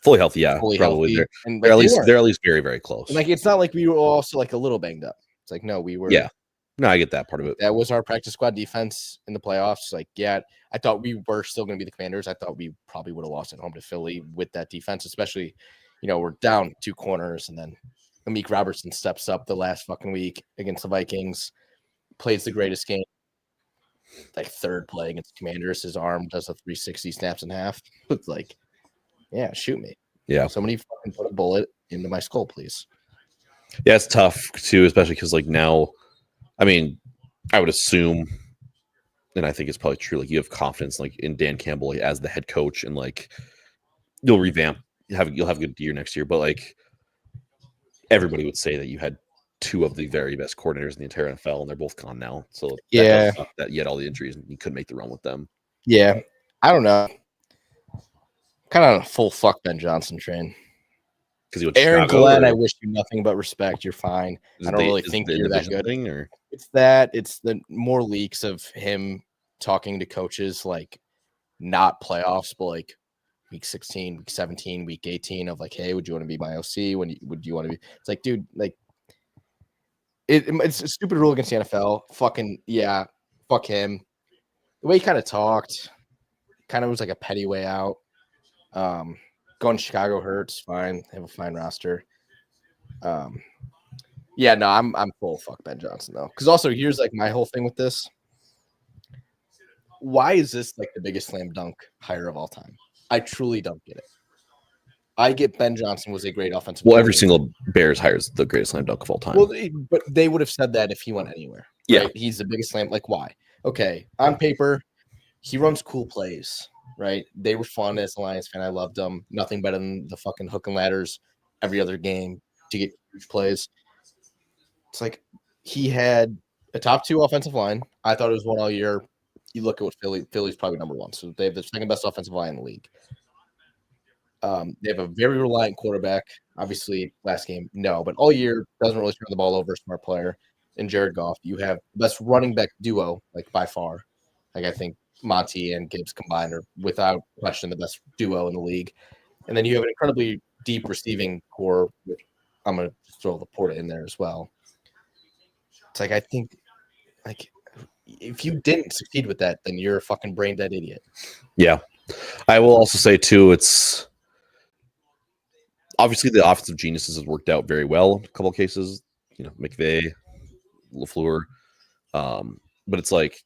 Fully healthy, yeah, fully probably. Healthy. And they're at least very, very close. And like it's not like we were also like a little banged up. It's like no, we were. Yeah, no, I get that part of it. That was our practice squad defense in the playoffs. Like, yeah, I thought we were still going to be the Commanders. I thought we probably would have lost at home to Philly with that defense, especially, we're down 2 corners, and then Amik Robertson steps up the last fucking week against the Vikings, plays the greatest game, like third play against the Commanders. His arm does a 360, snaps in half. It's like, yeah, shoot me. Yeah. Somebody fucking put a bullet into my skull, please. Yeah, it's tough too, especially because like now, I mean, I would assume, and I think it's probably true, like you have confidence like in Dan Campbell as the head coach, and like you'll revamp, you'll have a good year next year, but like everybody would say that you had 2 of the very best coordinators in the entire NFL, and they're both gone now. So yeah, that you had all the injuries and you couldn't make the run with them. Yeah, I don't know. Kind of on a full fuck Ben Johnson train. Because Aaron Glenn, I wish you nothing but respect. You're fine. I don't really think you're that good. Or? It's the more leaks of him talking to coaches like not playoffs, but like week 16, week 17, week 18 of like, hey, would you want to be my OC? Would you want to be? It's like, dude, like it's a stupid rule against the NFL. Fucking yeah, fuck him. The way he kind of talked, kind of was like a petty way out. Going to Chicago hurts. Fine, they have a fine roster. Yeah, no, I'm full fuck Ben Johnson though. Because also here's like my whole thing with this. Why is this like the biggest slam dunk hire of all time? I truly don't get it. I get Ben Johnson was a great offensive. Well, every single Bears hire is the greatest slam dunk of all time. Well, but they would have said that if he went anywhere. Right? Yeah, he's the biggest slam. Like why? Okay, on paper, he runs cool plays. Right? They were fun as a Lions fan. I loved them. Nothing better than the fucking hook and ladders every other game to get huge plays. It's like he had a top 2 offensive line. I thought it was one all year. You look at what Philly's probably number 1. So they have the second best offensive line in the league. They have a very reliant quarterback. Obviously, last game, no, but all year doesn't really turn the ball over. Smart player. And Jared Goff. You have the best running back duo, like by far. Like I think Monty and Gibbs combined are without question the best duo in the league. And then you have an incredibly deep receiving core, which I'm going to throw Laporta in there as well. It's like, I think, like, if you didn't succeed with that, then you're a fucking brain dead idiot. Yeah. I will also say, too, it's obviously the offensive geniuses has worked out very well in a couple of cases, McVay, LaFleur. But it's like,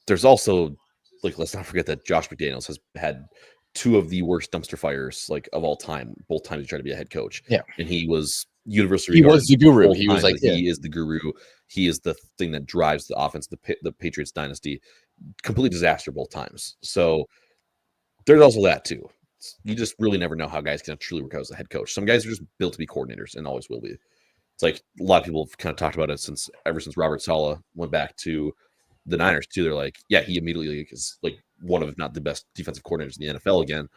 there's also, like, let's not forget that Josh McDaniels has had 2 of the worst dumpster fires like of all time. Both times he tried to be a head coach. Yeah, and he was universally. He was the guru. He was like, he is the guru. He is the thing that drives the offense. The Patriots dynasty, complete disaster both times. So there's also that too. You just really never know how guys can truly work out as a head coach. Some guys are just built to be coordinators and always will be. It's like a lot of people have kind of talked about it ever since Robert Saleh went back to the Niners too. They're like, yeah, he immediately is like one of, if not the best defensive coordinators in the NFL again.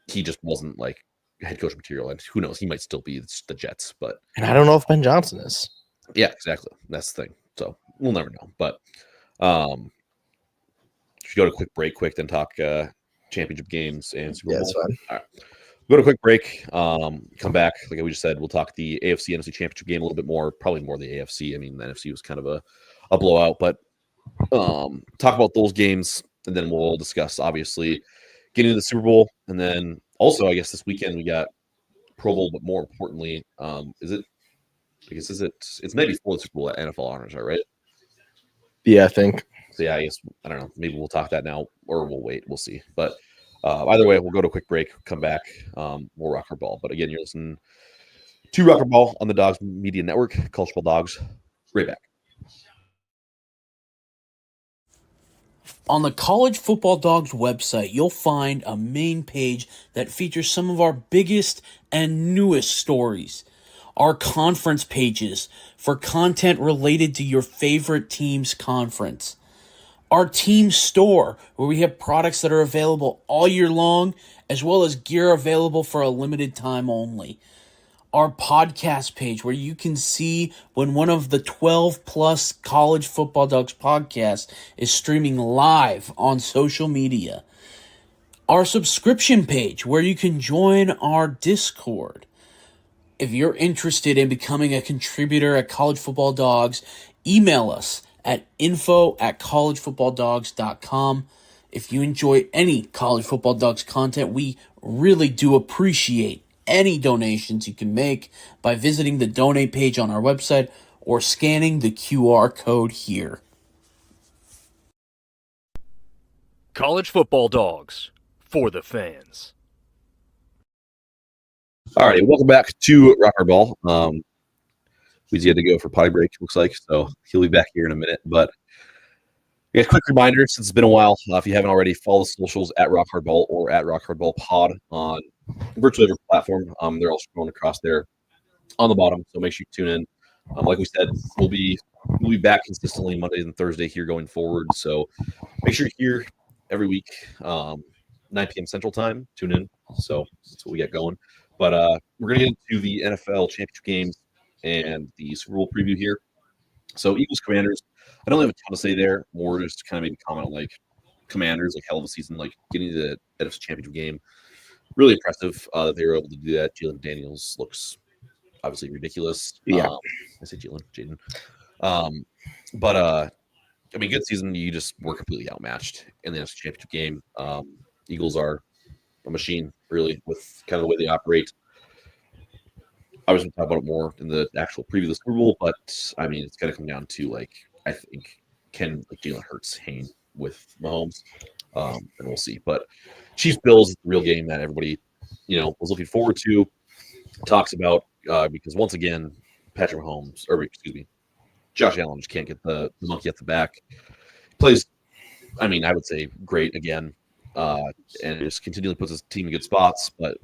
He just wasn't like head coach material, and who knows, he might still be the Jets. And I don't know if Ben Johnson is. Yeah, exactly. That's the thing. So we'll never know. But should we go to a quick break, then talk championship games and Super Bowl? That's fine. All right. We'll go to a quick break. Come back. Like we just said, we'll talk the AFC NFC championship game a little bit more, probably more the AFC. I mean, the NFC was kind of a blowout, but talk about those games, and then we'll discuss obviously getting to the Super Bowl, and then also I guess this weekend we got Pro Bowl, but more importantly, it's maybe before the Super Bowl that NFL honors are, right? Yeah, I think So yeah, I guess I don't know. Maybe we'll talk that now, or we'll wait. We'll see. But either way, we'll go to a quick break. Come back. We'll rock our ball. But again, you're listening to Rock Our Ball on the Dogs Media Network. College Football Dogs. Right back. On the College Football Dogs website, you'll find a main page that features some of our biggest and newest stories. Our conference pages for content related to your favorite team's conference. Our team store, where we have products that are available all year long, as well as gear available for a limited time only. Our podcast page, where you can see when one of the 12 plus College Football Dogs podcasts is streaming live on social media. Our subscription page, where you can join our Discord. If you're interested in becoming a contributor at College Football Dogs, email us at info@collegefootballdogs.com. If you enjoy any College Football Dogs content, we really do appreciate any donations you can make by visiting the donate page on our website or scanning the QR code here. College Football Dogs, for the fans. All right, welcome back to Rock Our Ball. Weezy had to go for potty break, looks like, so he'll be back here in a minute. But a quick reminder, since it's been a while, if you haven't already, follow the socials at Rock Hard Ball or at Rock Hard Ball Pod on virtually every platform. They're all scrolling across there on the bottom, so make sure you tune in. Like we said, we'll be back consistently Mondays and Thursday here going forward. So make sure you're here every week, 9 p.m. Central Time. Tune in. So that's what we get going. But we're going to get into the NFL championship games and the Super Bowl preview here. So Eagles Commanders, I don't have a ton to say there. More just to kind of maybe comment on like Commanders, like hell of a season, like getting to the NFC championship game. Really impressive that they were able to do that. Jalen Daniels looks obviously ridiculous. Yeah. I say Jaden. But I mean, good season. You just were completely outmatched in the NFC championship game. Eagles are a machine, really, with kind of the way they operate. I was going to talk about it more in the actual preview of the Super Bowl, but I mean, it's going to come down to like I think can like Jalen Hurts hang with Mahomes, and we'll see. But Chiefs Bills is the real game that everybody was looking forward to. Talks about because once again, Patrick Mahomes, or excuse me, Josh Allen just can't get the monkey at the back. Plays, I mean, I would say great again, and just continually puts his team in good spots, but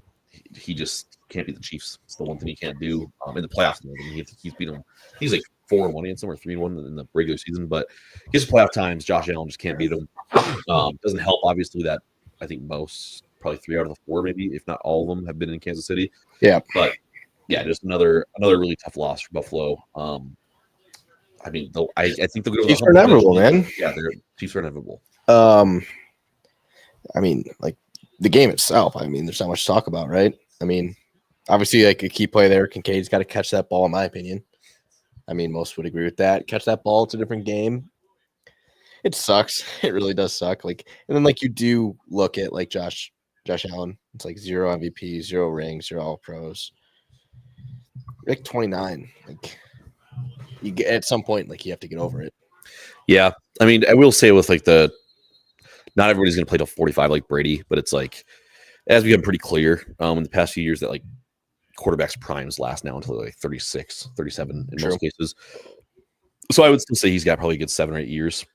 he just can't beat the Chiefs. It's the one thing he can't do in the playoffs. He's beat them. He's like 4-1 against them or 3-1 in the regular season, but his playoff times, Josh Allen just can't beat them. Doesn't help, obviously, that I think most, probably 3 out of the 4, maybe if not all of them, have been in Kansas City. Yeah, but yeah, just another really tough loss for Buffalo. I mean, I think they'll go to Chiefs are inevitable, man. Yeah, their Chiefs are inevitable. I mean, like the game itself. I mean, there's not much to talk about, right? I mean, obviously, like a key play there, Kincaid's got to catch that ball, in my opinion. I mean, most would agree with that. Catch that ball, it's a different game. It sucks. It really does suck. Like, and then like you do look at like Josh Allen. It's like 0 MVP, 0 rings, 0 All Pros. Like 29. Like you get at some point, like you have to get over it. Yeah, I mean, I will say with like not everybody's going to play till 45 like Brady, but it's like it has become pretty clear in the past few years that like quarterbacks primes last now until like 36, 37 in most cases. So I would still say he's got probably a good 7 or 8 years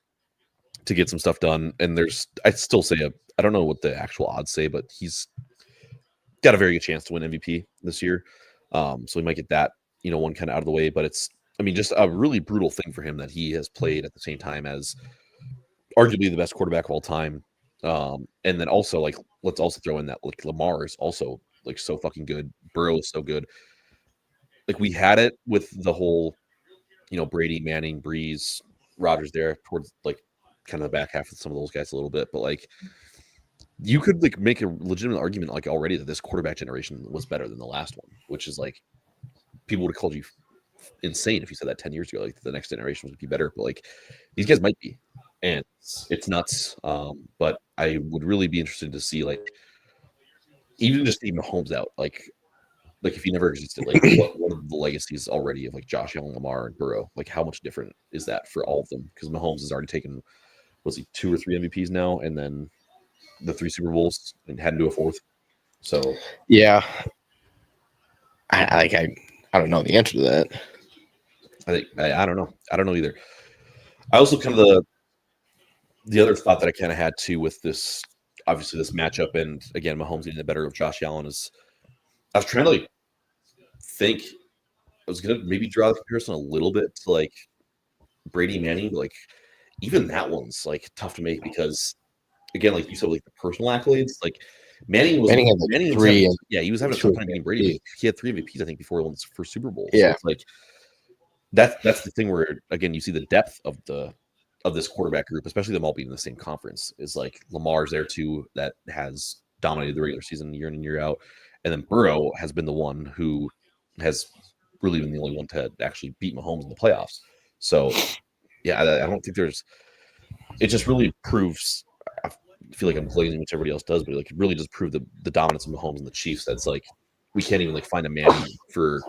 to get some stuff done. And I'd still say I don't know what the actual odds say, but he's got a very good chance to win MVP this year. So we might get that, one kind of out of the way. But it's, I mean, just a really brutal thing for him that he has played at the same time as arguably the best quarterback of all time. And then also, like, let's also throw in that like Lamar is also like so fucking good. Burrow is so good. Like we had it with the whole, Brady, Manning, Breeze, Rodgers there towards like kind of the back half of some of those guys a little bit, but like you could like make a legitimate argument like already that this quarterback generation was better than the last one, which is like people would have called you insane if you said that 10 years ago, like the next generation would be better, but like these guys might be, and it's nuts. But I would really be interested to see like even just even Mahomes out, like if he never existed, like what are the legacies already of like Josh Allen, Lamar, and Burrow? Like how much different is that for all of them? Because Mahomes has already taken was he 2 or 3 MVPs now, and then the 3 Super Bowls, and hadn't do a fourth. So Yeah. I don't know the answer to that. I don't know. I don't know either. I also kind of the other thought that I kind of had too with this, obviously this matchup, and again Mahomes getting the better of Josh Allen, is I was trying to like think I was gonna maybe draw the comparison a little bit to like Brady Manning, but like even that one's like tough to make because again, like you said, like the personal accolades, like Manning was Manning had like Manning was 3 having, and yeah, he was having a 2 tough time beating Brady, but MVP. he had 3 MVPs I think before he won his first Super Bowl. So Yeah. it's like that's the thing where again you see the depth of this quarterback group, especially them all being in the same conference. Is like Lamar's there too, that has dominated the regular season year in and year out, and then Burrow has been the one who has really been the only one to actually beat Mahomes in the playoffs. So yeah, I don't think there's. It just really proves. I feel like I'm glazing, which everybody else does, but like it really does prove the dominance of Mahomes and the Chiefs. That's like we can't even like find a man for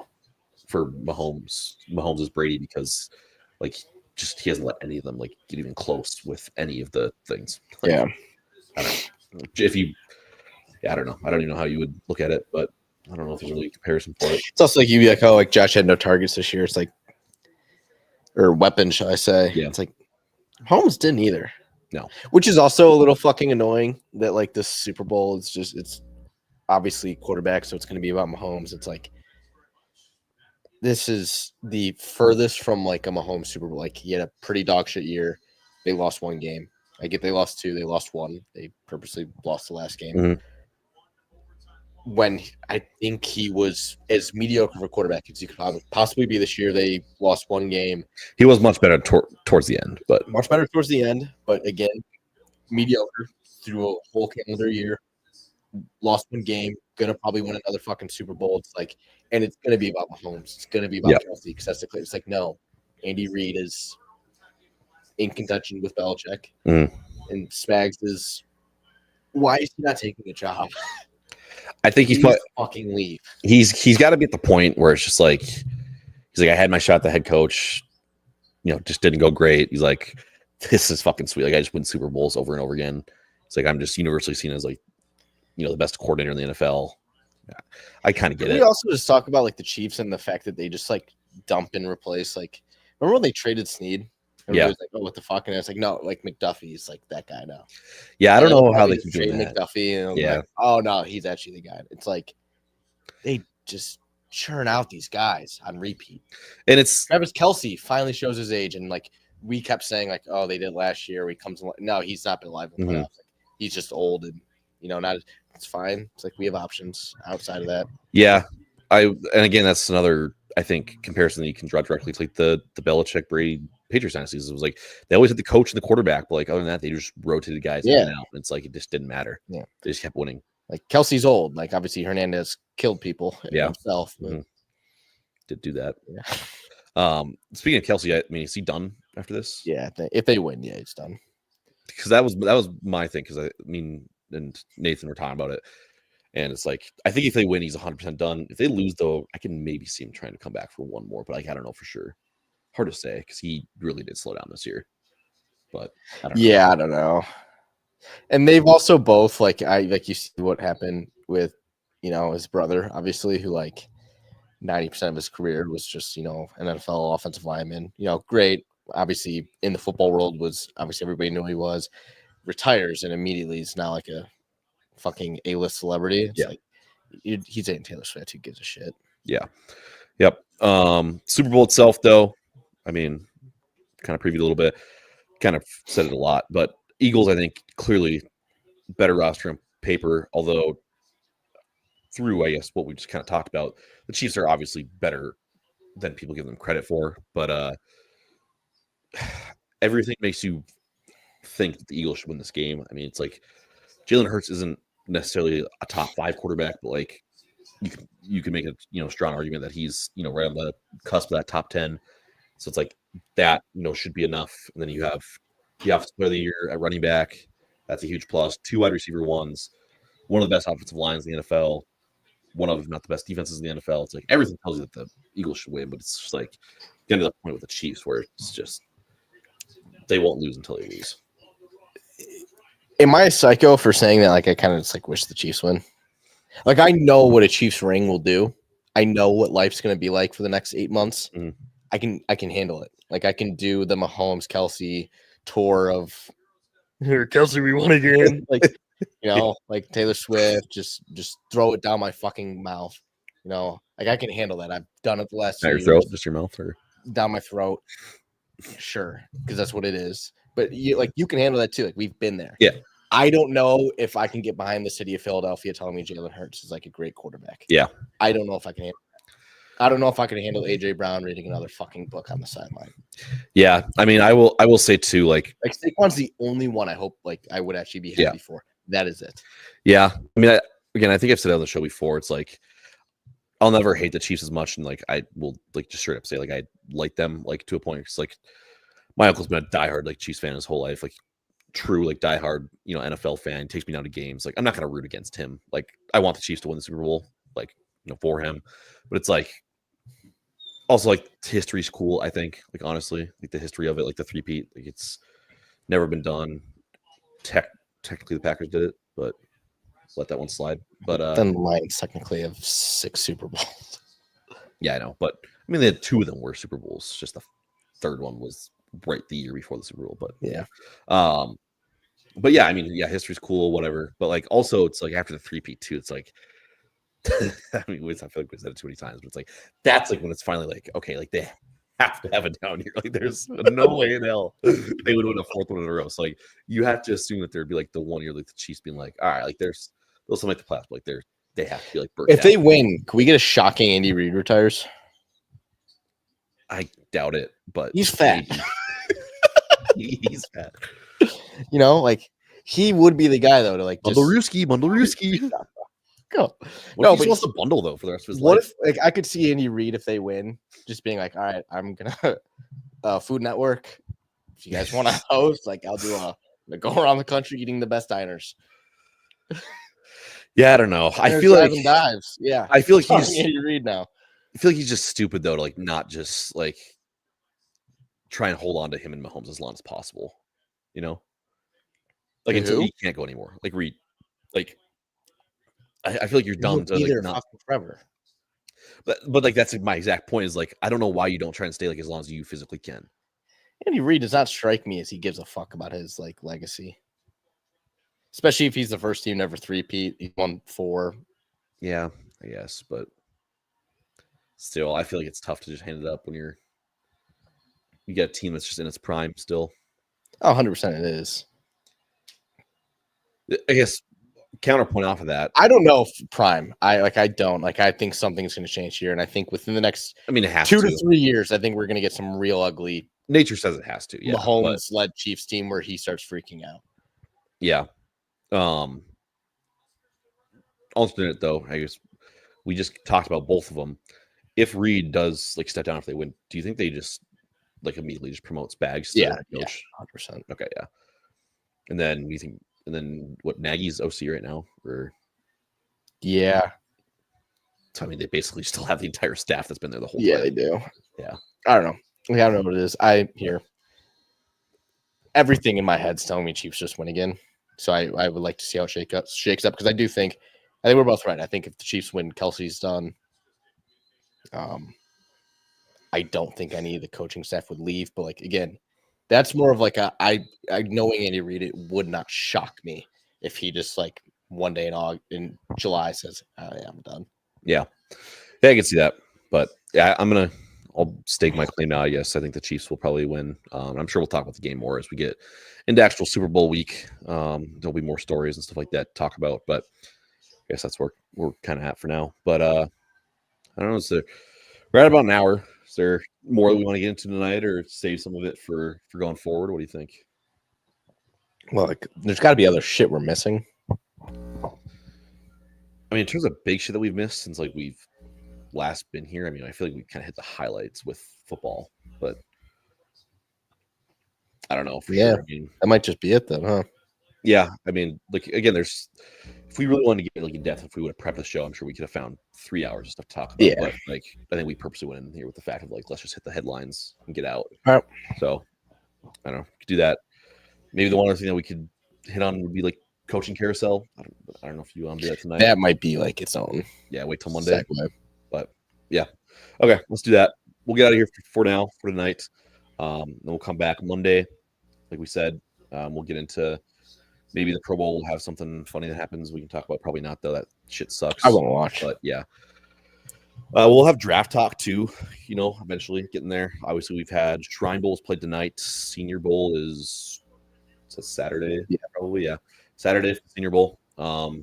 Mahomes. Mahomes is Brady because like just he hasn't let any of them like get even close with any of the things. Like, Yeah. I don't know. If you, I don't know. I don't even know how you would look at it, but I don't know if there's really a comparison for it. It's also like you'd be like, oh, like Josh had no targets this year. It's like, or weapons, shall I say? Yeah. It's like Holmes didn't either. No. Which is also a little fucking annoying that like this Super Bowl is just it's obviously quarterback, so it's going to be about Mahomes. It's like this is the furthest from like a Mahomes Super Bowl. Like he had a pretty dog shit year. They lost 1 game. I get they lost 2. They lost 1. They purposely lost the last game. Mhm. When I think he was as mediocre of a quarterback as he could possibly be this year. They lost 1 game. He was much better towards the end, but Much better towards the end, but again, mediocre through a whole calendar year. Lost 1 game, gonna probably win another fucking Super Bowl. It's like, and it's gonna be about Mahomes. It's gonna be about Kelsey because that's the clear. It's like, no, Andy Reid is in contention with Belichick, and Spags is. Why is he not taking a job? I think he's fucking leave. He's got to be at the point where it's just like he's like I had my shot at the head coach, just didn't go great. He's like, this is fucking sweet. Like I just win Super Bowls over and over again. It's like I'm just universally seen as like the best coordinator in the NFL. Yeah, I kind of get it. We also just talk about like the Chiefs and the fact that they just like dump and replace. Like, remember when they traded Snead? Yeah. Like, oh, what the fuck? And it's like, no, like McDuffie's like that guy now. Yeah, I don't know how they keep doing that. McDuffie, and yeah. Like, oh no, he's actually the guy. It's like they just churn out these guys on repeat. And it's Travis Kelce finally shows his age, and like we kept saying, like, oh, they did last year. He comes, no, he's not been alive in the playoffs. Like, he's just old, and not. It's fine. It's like we have options outside of that. Yeah, and again, that's another I think comparison that you can draw directly to like the Belichick Brady Patriots dynasties. It was like they always had the coach and the quarterback, but like other than that, they just rotated guys in and out. And it's like it just didn't matter. Yeah, they just kept winning. Like Kelsey's old. Like obviously Hernandez killed people himself. But... Did do that. Yeah. Speaking of Kelsey, I mean, is he done after this? Yeah, if they win, yeah, it's done. Because that was my thing. Because I mean, and Nathan were talking about it, and it's like I think if they win, he's 100% done. If they lose, though, I can maybe see him trying to come back for one more, but like I don't know for sure. Hard to say because he really did slow down this year. But I don't know. And they've also both like you see what happened with his brother, obviously, who like 90% of his career was just an NFL offensive lineman. Great. Obviously, in the football world, was obviously everybody knew who he was. Retires and immediately is now like a fucking A-list celebrity. It's like he's dating Taylor Swift. Who gives a shit? Yeah. Yep. Super Bowl itself, though, I mean, kind of previewed a little bit, kind of said it a lot, but Eagles, I think, clearly better roster on paper, although through, I guess, what we just kind of talked about, the Chiefs are obviously better than people give them credit for, but everything makes you think that the Eagles should win this game. I mean, it's like Jalen Hurts isn't necessarily a top 5 quarterback, but like you can make a strong argument that he's right on the cusp of that top 10. So it's like that should be enough. And then you have the offensive player of the year at running back. That's a huge plus. 2 wide receiver ones, one of the best offensive lines in the NFL, one of, if not the best defenses in the NFL. It's like everything tells you that the Eagles should win, but it's just like getting to the point with the Chiefs where it's just they won't lose until they lose. Am I a psycho for saying that? Like, I kind of just like wish the Chiefs win. Like, I know what a Chiefs ring will do. I know what life's going to be like for the next 8 months. Mhm. I can handle it. Like, I can do the Mahomes Kelsey tour of here, Kelsey, we won again. Like, like Taylor Swift, just throw it down my fucking mouth. Like I can handle that. I've done it the last 2 Down your years. throat, just your mouth, or Down my throat. Sure, because that's what it is. But you can handle that too. Like we've been there. Yeah. I don't know if I can get behind the city of Philadelphia telling me Jalen Hurts is like a great quarterback. Yeah. I don't know if I can handle that. I don't know if I can handle AJ Brown reading another fucking book on the sideline. Yeah. I mean, I will say too, like Saquon's the only one I hope like I would actually be happy for. That is it. Yeah. I mean, I think I've said it on the show before. It's like I'll never hate the Chiefs as much, and like I will like just straight up say like I like them like to a point. It's like my uncle's been a diehard like Chiefs fan his whole life, like true like diehard NFL fan. Takes me down to games. Like I'm not gonna root against him. Like I want the Chiefs to win the Super Bowl, like for him. But it's like also like history's cool. I think like honestly, like the history of it, like the three-peat, like it's never been done. Technically, the Packers did it, but let that one slide. But then the Lions technically have 6 Super Bowls. Yeah, I know. But I mean, they had 2 of them were Super Bowls. Just the third one was right the year before the Super Bowl. But yeah. But yeah, I mean, yeah, history's cool, whatever. But like also it's like after the 3-peat too, it's like I mean, I feel like we said it too many times, but it's like that's like when it's finally like, okay, like they have to have it down here. Like there's no way in hell they would win a 4th one in a row. So like you have to assume that there'd be like the one year like the Chiefs being like, all right, like there's they'll still make the playoffs, but like they have to be like if they win, can we get a shocking Andy Reid retires? I doubt it, but he's fat. He's fat. Like he would be the guy though to like bundle Ruski. Go. No, but he wants to bundle though for the rest of his life. What if like I could see Andy Reid if they win, just being like, all right, I'm gonna Food Network. If you guys want to host, like I'll do go around the country eating the best diners. Yeah, I don't know. I feel like dives. Yeah, I feel like he's Andy Reid now. I feel like he's just stupid though to like not just like try and hold on to him and Mahomes as long as possible. Like until he can't go anymore. Like Reid, like I feel like you're dumb to like not forever. But like that's like my exact point is like I don't know why you don't try and stay like as long as you physically can. Andy Reid does not strike me as he gives a fuck about his like legacy. Especially if he's the first team never 3-peat. He won 4. Yeah, I guess, but still, I feel like it's tough to just hand it up when you get a team that's just in its prime still. Oh, 100% it is. I guess counterpoint off of that. I don't know if prime. I think something's going to change here, and I think within the next it has 2 to 3 years, I think we're going to get some real ugly. Nature says it has to. Yeah, Mahomes-led Chiefs team where he starts freaking out. Yeah. Alternate though, I guess we just talked about both of them. If Reid does like step down if they win, do you think they just like immediately just promotes Bags? Yeah, coach? 100%. Okay, yeah. And then you think, and then what? Nagy's OC right now, or yeah. So I mean, they basically still have the entire staff that's been there the whole time. Yeah, they do. Yeah, I don't know. I don't know what it is. I hear everything in my head's telling me Chiefs just win again. So I would like to see how it shakes up because I think we're both right. I think if the Chiefs win, Kelsey's done. I don't think any of the coaching staff would leave, but like again, that's more of like I knowing Andy Reid, it would not shock me if he just like one day in July says, "Oh, yeah, I'm done." Yeah, I can see that, but yeah, I'll stake my claim now. Yes, I think the Chiefs will probably win. I'm sure we'll talk about the game more as we get into actual Super Bowl week. There'll be more stories and stuff like that to talk about, but I guess that's where we're kind of at for now. But I don't know. So we're at about an hour. Is there more that we want to get into tonight, or save some of it for going forward? What do you think? Well, like, there's got to be other shit we're missing. I mean, in terms of big shit that we've missed since like we've last been here, I mean, I feel like we kind of hit the highlights with football, but I don't know. For sure. I mean, that might just be it then, huh? Yeah, I mean, like again, if we really wanted to get like in depth, if we would have prepped the show, I'm sure we could have found 3 hours of stuff to talk about. Yeah. But like, I think we purposely went in here with the fact of like, let's just hit the headlines and get out. All right. So I don't know, we could do that. Maybe the one other thing that we could hit on would be like coaching carousel. I don't know if you want to do that tonight. That might be like its own. Yeah, wait till Monday. segue. But yeah, okay, let's do that. We'll get out of here for now for tonight. Then we'll come back Monday, like we said. We'll get into maybe the Pro Bowl will have something funny that happens. We can talk about. Probably not though. That shit sucks. I won't watch. But yeah. We'll have draft talk too, eventually getting there. Obviously, we've had Shrine Bowl's played tonight. Senior Bowl is Saturday. Yeah. Probably, yeah. Saturday, Senior Bowl.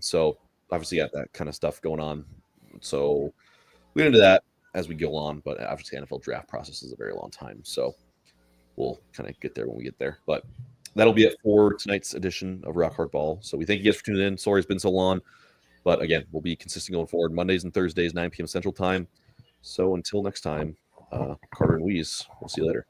So obviously got that kind of stuff going on. So we'll get into that as we go on, but obviously NFL draft process is a very long time. So we'll kind of get there when we get there. But that'll be it for tonight's edition of Rock Hard Ball. So we thank you guys for tuning in. Sorry it's been so long. But again, we'll be consistent going forward Mondays and Thursdays, 9 p.m. Central Time. So until next time, Karter and Weezy, we'll see you later.